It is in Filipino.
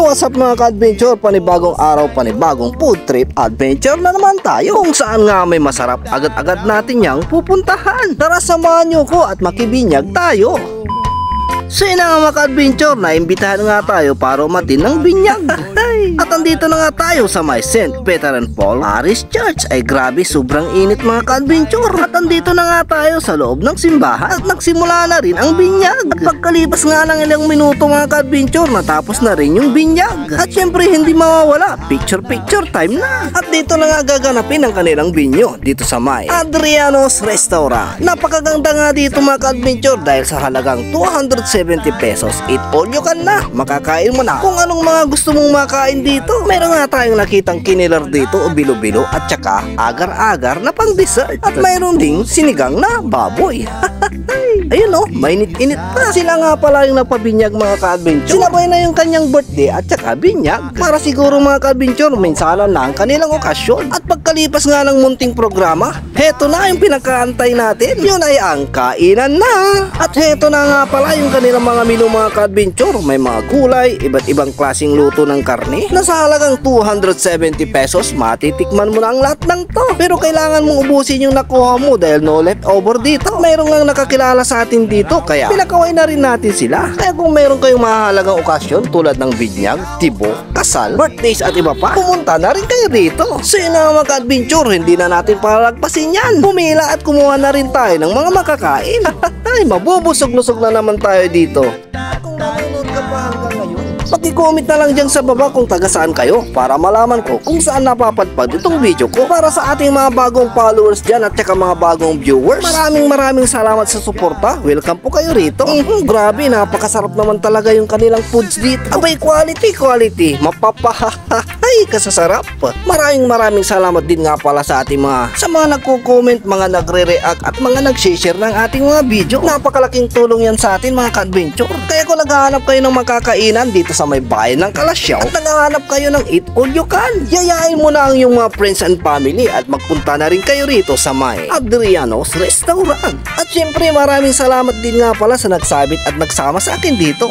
What's up mga ka-adventure? Panibagong araw, panibagong food trip adventure na naman tayo, kung saan nga may masarap agad-agad natin yang pupuntahan. Tara, samahan nyo ko at makibinyag tayo. So yun nga mga ka-adventure, naimbitahan nga tayo para umatin ng binyag. At andito na nga tayo sa may St. Peter and Paul Parish Church. Ay grabe, sobrang init mga ka-adventure. At andito na nga tayo sa loob ng simbahan at nagsimula na rin ang binyag. At pagkalipas nga ng ilang minuto mga ka-adventure, natapos na rin yung binyag. At syempre hindi mawawala, picture time na. At dito na nga gaganapin ang kanilang binyo dito sa may Adriano's Restaurant. Napakaganda nga dito mga ka-adventure dahil sa halagang 270 pesos, eat all you can na. Makakain mo na kung anong mga gusto mong makain dito. Meron nga tayong nakitang kinilar dito o bilo-bilo at saka agar-agar na pang dessert. At mayroon ding sinigang na baboy. Ayun o, mainit-init pa. Sila nga pala yung napabinyag mga ka-adventure. Sinabay na yung kanyang birthday at saka binyag. Para siguro mga ka-adventure, minsalan na ang kanilang okasyon. At pagkalipas nga ng munting programa, heto na yung pinakaantay natin. Yun ay ang kainan na. At heto na nga pala yung kanilang mga menu mga ka-adventure. May mga gulay, iba't ibang klaseng luto ng karne na sa halagang 270 pesos, matitikman mo na ang lahat ng to. Pero kailangan mong ubusin yung nakuha mo dahil no leftover dito. Mayroong nga nakakilala sa atin dito, kaya pinakaway na rin natin sila. Kaya kung mayroon kayong mahalagang okasyon tulad ng binyag, tibo, kasal, birthdays at iba pa, pumunta na rin kayo dito. So yun na mga ka-adventure, hindi na natin palagpasin yan. Pumila at kumuha na rin tayo ng mga makakain. Ay, mabubusog-lusog na naman tayo dito. At kung nanonood ka pa hanggang ngayon, paki-comment na lang dyan sa baba kung taga saan kayo para malaman ko kung saan napapadpad itong video ko. Para sa ating mga bagong followers dyan at saka mga bagong viewers, maraming salamat sa suporta. Welcome po kayo rito. Grabe, napakasarap naman talaga yung kanilang foods dito. Abay, quality. Mapapahahay kasasarap. Maraming salamat din nga pala sa ating mga nagko-comment, mga nagre-react at mga nag-share ng ating mga video. Napakalaking tulong yan sa atin mga ka-adventure. Kaya kung naghahanap kayo ng makakainan dito sa may bayan ng Kalasyaw at naghahanap kayo ng eat all you can, yayain mo na ang iyong mga friends and family at magpunta na rin kayo rito sa may Adriano's Restaurant. At syempre maraming salamat din nga pala sa nagsabit at nagsama sa akin dito.